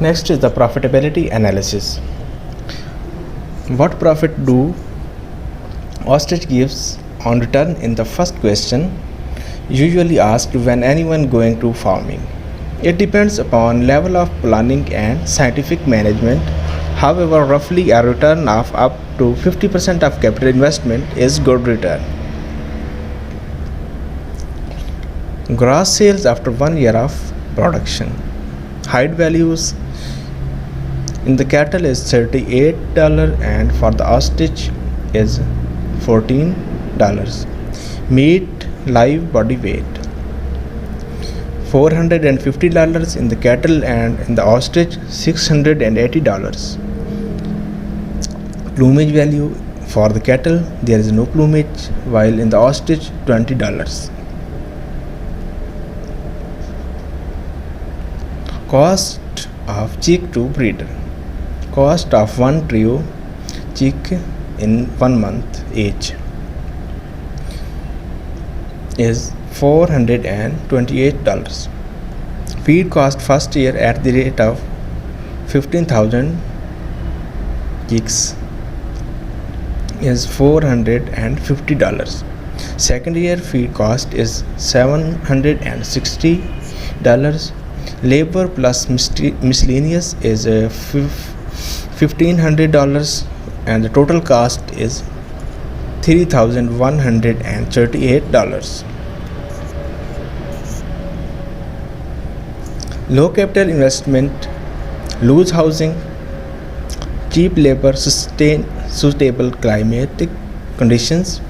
Next is the profitability analysis. What profit do ostrich gives on return in the first question, usually asked when anyone going to farming. It depends upon level of planning and scientific management. However, roughly a return of up to 50% of capital investment is good return. Gross sales after 1 year of production. Hide values in the cattle is $38 and for the ostrich is $14. Meat live body weight $450 in the cattle and in the ostrich $680. Plumage value for the cattle there is no plumage while in the ostrich $20. Cost of chick to breeder. Cost of one trio chick in 1 month age is $428. Feed cost first year at the rate of 15,000 chicks is $450. Second year feed cost is $760. Labor plus miscellaneous is $1,500 and the total cost is $3,138. Low capital investment, loose housing, cheap labor, suitable climatic conditions,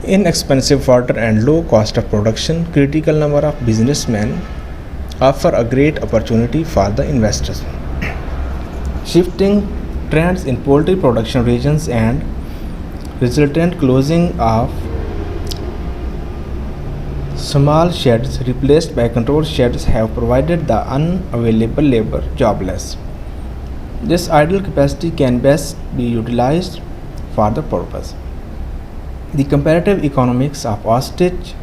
inexpensive water and low cost of production, critical number of businessmen offer a great opportunity for the investors. Shifting trends in poultry production regions and resultant closing of small sheds replaced by controlled sheds have provided the unavailable labor jobless. This idle capacity can best be utilized for the purpose. The comparative economics of ostrich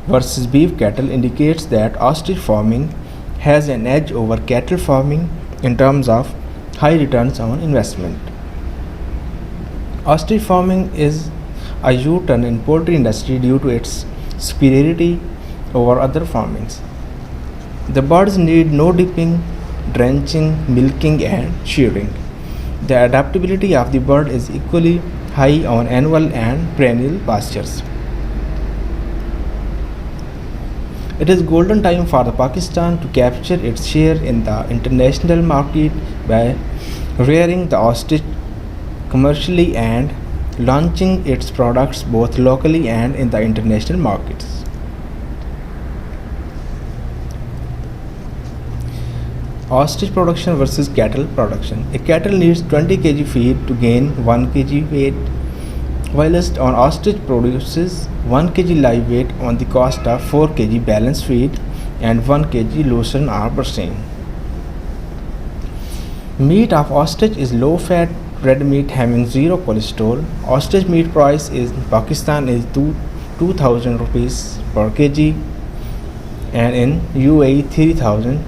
versus beef cattle indicates that ostrich farming has an edge over cattle farming in terms of high returns on investment. Ostrich farming is a U-turn in poultry industry due to its superiority over other farmings. The birds need no dipping, drenching, milking and shearing. The adaptability of the bird is equally high on annual and perennial pastures. It is golden time for the Pakistan to capture its share in the international market by rearing the ostrich commercially and launching its products both locally and in the international markets. Ostrich production versus cattle production. A cattle needs 20 kg feed to gain 1 kg weight, whilst an ostrich produces 1 kg live weight on the cost of 4 kg balanced feed and 1 kg lucerne or Bersin. Meat of ostrich is low fat red meat having zero cholesterol. Ostrich meat price in Pakistan is 2,000 rupees per kg and in UAE 3,000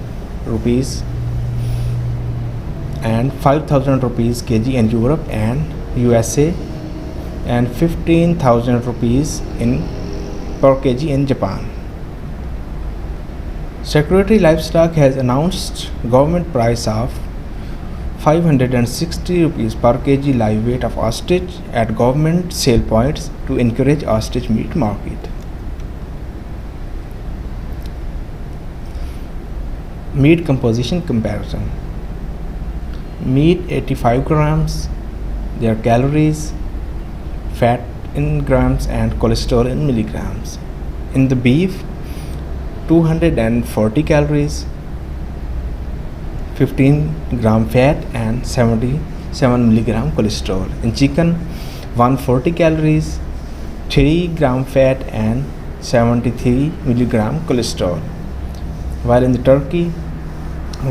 rupees and 5,000 rupees kg in Europe and USA and 15,000 rupees per kg in Japan. Secretary Livestock has announced government price of 560 rupees per kg live weight of ostrich at government sale points to encourage ostrich meat market. Meat composition comparison. Meat 85 grams, their calories, fat in grams and cholesterol in milligrams. In the beef 240 calories, 15 gram fat and 77 milligram cholesterol. In chicken 140 calories, 3 gram fat and 73 milligram cholesterol. While in the turkey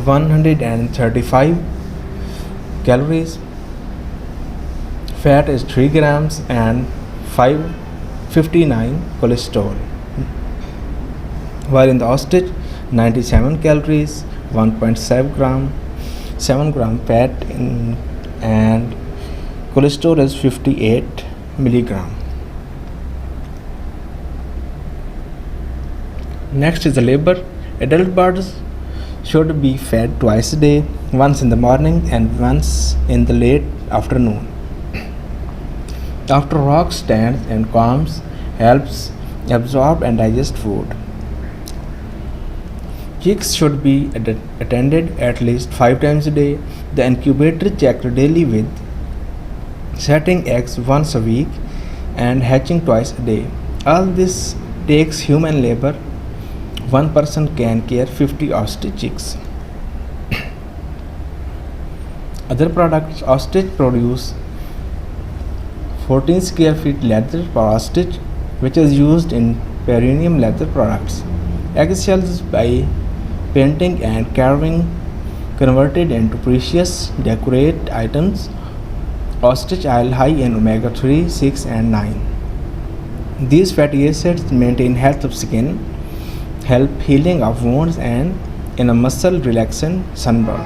135 calories, fat is 3 grams and 559 cholesterol. While in the ostrich 97 calories, 1.7 gram fat and cholesterol is 58 milligram. Next is the labor. Adult birds should be fed twice a day, once in the morning and once in the late afternoon. After rock stands and calms helps absorb and digest food. Chicks should be attended at least 5 times a day. The incubator checked daily with setting eggs once a week and hatching twice a day. All this takes human labor. One person can care 50 ostrich chicks. Other products: ostrich produce 14 square feet leather for ostrich, which is used in perineum leather products. Eggshells by painting and carving converted into precious decorate items. Ostrich oil high in omega 3, 6 and 9. These fatty acids maintain health of skin, help healing of wounds and in a muscle relaxant, sunburn,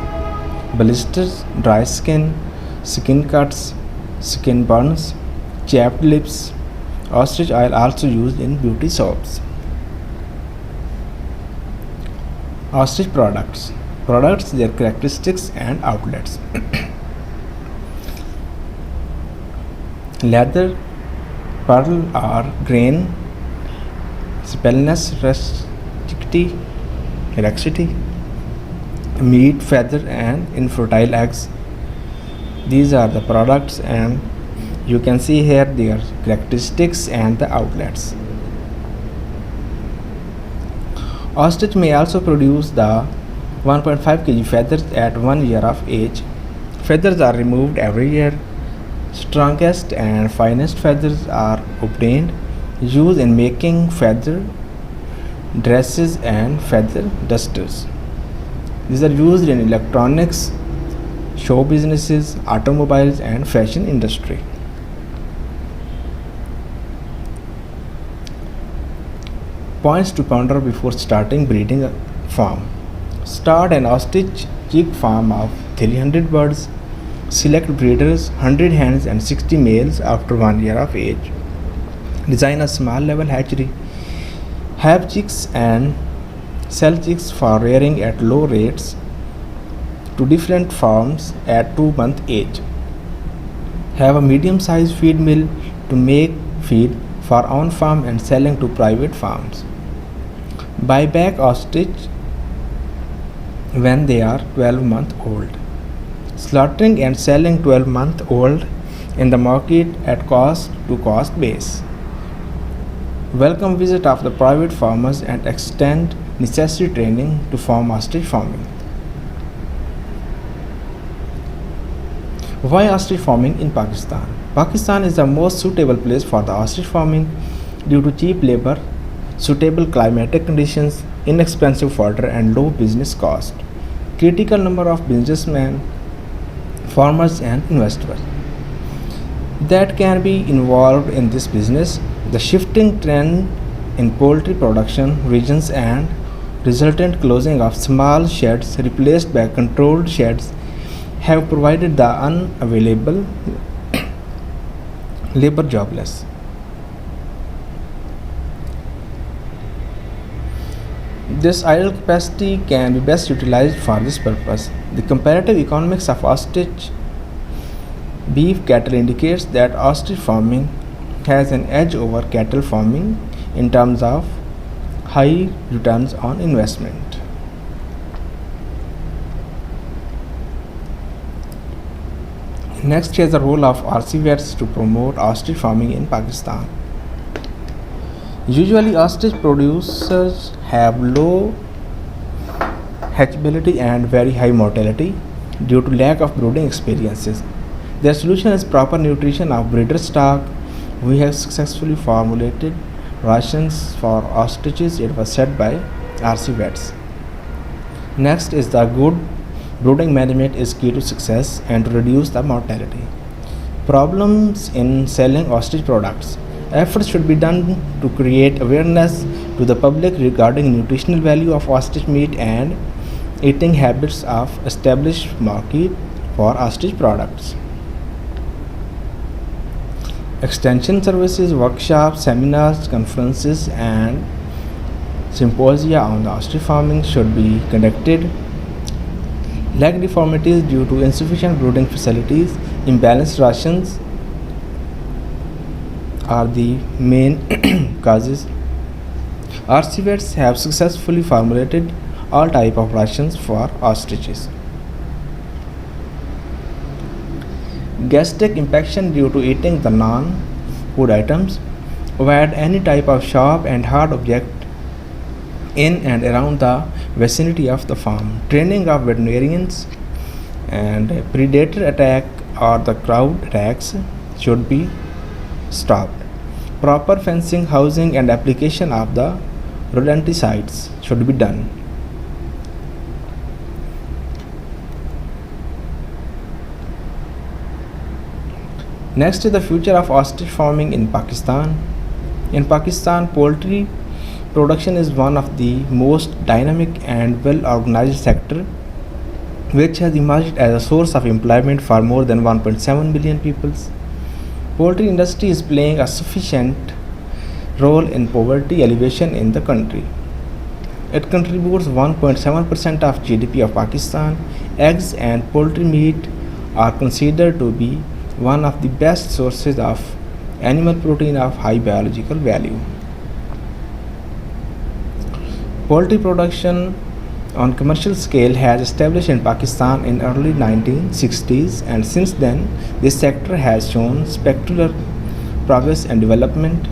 blisters, dry skin, skin cuts, skin burns, chapped lips. Ostrich oil also used in beauty soaps. Ostrich products. Products, their characteristics and outlets. Leather, pearl or grain, spellness, laxity, meat, feather and infertile eggs. These are the products, and you can see here their characteristics and the outlets. Ostrich may also produce the 1.5 kg feathers at 1 year of age. Feathers are removed every year. Strongest and finest feathers are obtained, used in making feather dresses and feather dusters. These are used in electronics, show businesses, automobiles and fashion industry. Points to ponder before starting breeding a farm. Start an ostrich chick farm of 300 birds. Select breeders, 100 hens and 60 males after 1 year of age. Design a small level hatchery. Have chicks and sell chicks for rearing at low rates to different farms at 2-month age. Have a medium sized feed mill to make feed for own farm and selling to private farms. Buy back ostrich when they are 12-month old. Slaughtering and selling 12-month old in the market at cost to cost base. Welcome visit of the private farmers and extend necessary training to farm ostrich farming. Why ostrich farming in Pakistan? Pakistan is the most suitable place for the ostrich farming due to cheap labor, suitable climatic conditions, inexpensive fodder and low business cost. Critical number of businessmen, farmers and investors that can be involved in this business. The shifting trend in poultry production regions and resultant closing of small sheds replaced by controlled sheds have provided the unavailable labor jobless. This idle capacity can be best utilized for this purpose. The comparative economics of ostrich beef cattle indicates that ostrich farming has an edge over cattle farming in terms of high returns on investment. Next is the role of RC vets to promote ostrich farming in Pakistan. Usually ostrich producers have low hatchability and very high mortality due to lack of brooding experiences. Their solution is proper nutrition of breeder stock. We have successfully formulated rations for ostriches. It was said by RC vets. Next is the good brooding management is key to success and to reduce the mortality. Problems in selling ostrich products. Efforts should be done to create awareness to the public regarding nutritional value of ostrich meat and eating habits of established market for ostrich products. Extension services, workshops, seminars, conferences, and symposia on the ostrich farming should be conducted. Leg deformities due to insufficient brooding facilities, imbalanced rations are the main causes. RC vets have successfully formulated all type of rations for ostriches. Gastric impaction due to eating the non-food items. Avoid any type of sharp and hard object in and around the vicinity of the farm. Training of veterinarians and predator attack or the crowd attacks should be stopped. Proper fencing, housing, and application of the rodenticides should be done. Next is the future of ostrich farming in Pakistan. In Pakistan, poultry production is one of the most dynamic and well organized sector which has emerged as a source of employment for more than 1.7 billion people. Poultry industry is playing a sufficient role in poverty alleviation in the country. It contributes 1.7% of GDP of Pakistan. Eggs and poultry meat are considered to be one of the best sources of animal protein of high biological value. Poultry production on commercial scale has established in Pakistan in early 1960s, and since then this sector has shown spectacular progress and development.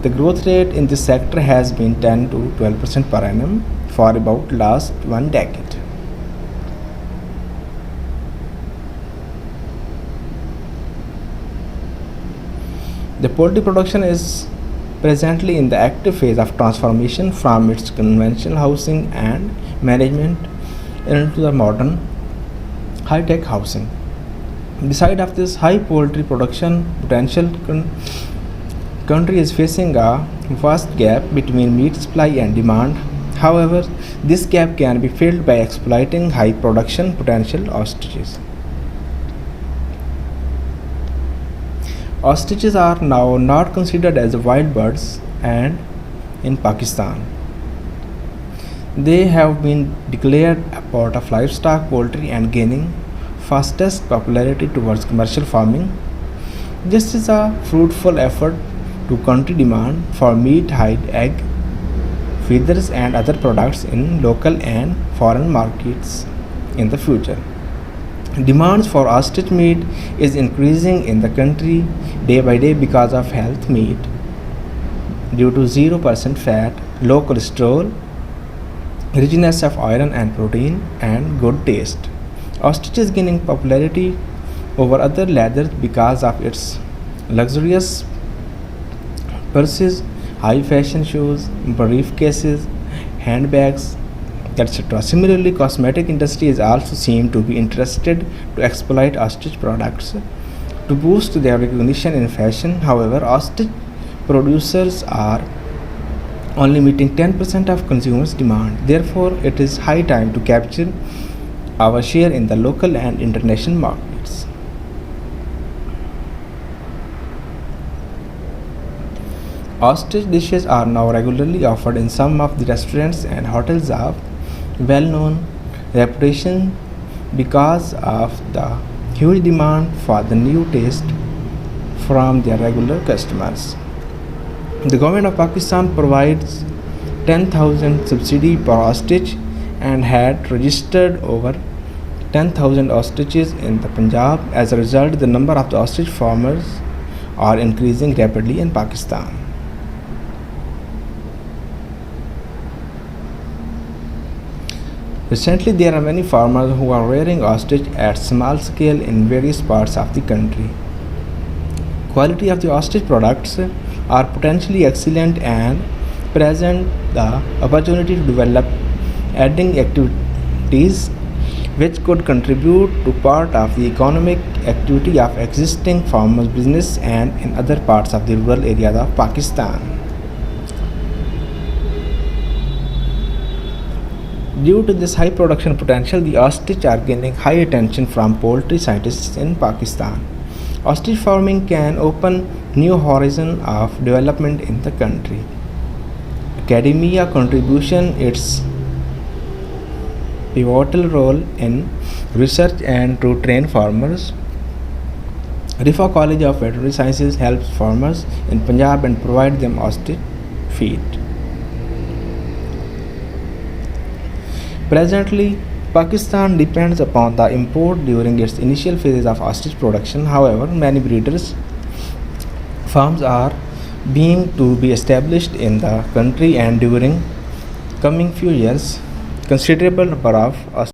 The growth rate in this sector has been 10 to 12% per annum for about last one decade. The poultry production is presently in the active phase of transformation from its conventional housing and management into the modern high-tech housing. Beside of this high poultry production potential, country is facing a vast gap between meat supply and demand. However, this gap can be filled by exploiting high production potential ostriches. Ostriches are now not considered as wild birds and in Pakistan. They have been declared a part of livestock poultry and gaining fastest popularity towards commercial farming. This is a fruitful effort to country demand for meat, hide, egg, feathers and other products in local and foreign markets in the future. Demands for ostrich meat is increasing in the country day by day because of health meat due to 0% fat, low cholesterol, richness of iron and protein, and good taste. Ostrich is gaining popularity over other leathers because of its luxurious purses, high fashion shoes, briefcases, handbags, etc. Similarly, cosmetic industry is also seen to be interested to exploit ostrich products to boost their recognition in fashion. However, ostrich producers are only meeting 10% of consumers' demand. Therefore, it is high time to capture our share in the local and international markets. Ostrich dishes are now regularly offered in some of the restaurants and hotels of well-known reputation because of the huge demand for the new taste from their regular customers. The government of Pakistan provides 10,000 subsidy per ostrich and had registered over 10,000 ostriches in the Punjab. As a result, the number of the ostrich farmers are increasing rapidly in Pakistan. Recently, there are many farmers who are rearing ostrich at small scale in various parts of the country. Quality of the ostrich products are potentially excellent and present the opportunity to develop adding activities which could contribute to part of the economic activity of existing farmers' business and in other parts of the rural areas of Pakistan. Due to this high production potential, the ostrich are gaining high attention from poultry scientists in Pakistan. Ostrich farming can open new horizons of development in the country. Academia contribution its pivotal role in research and to train farmers. Rifa College of Veterinary Sciences helps farmers in Punjab and provide them ostrich feed. Presently, Pakistan depends upon the import during its initial phases of ostrich production. However, many breeders farms are being to be established in the country, and during coming few years, considerable number of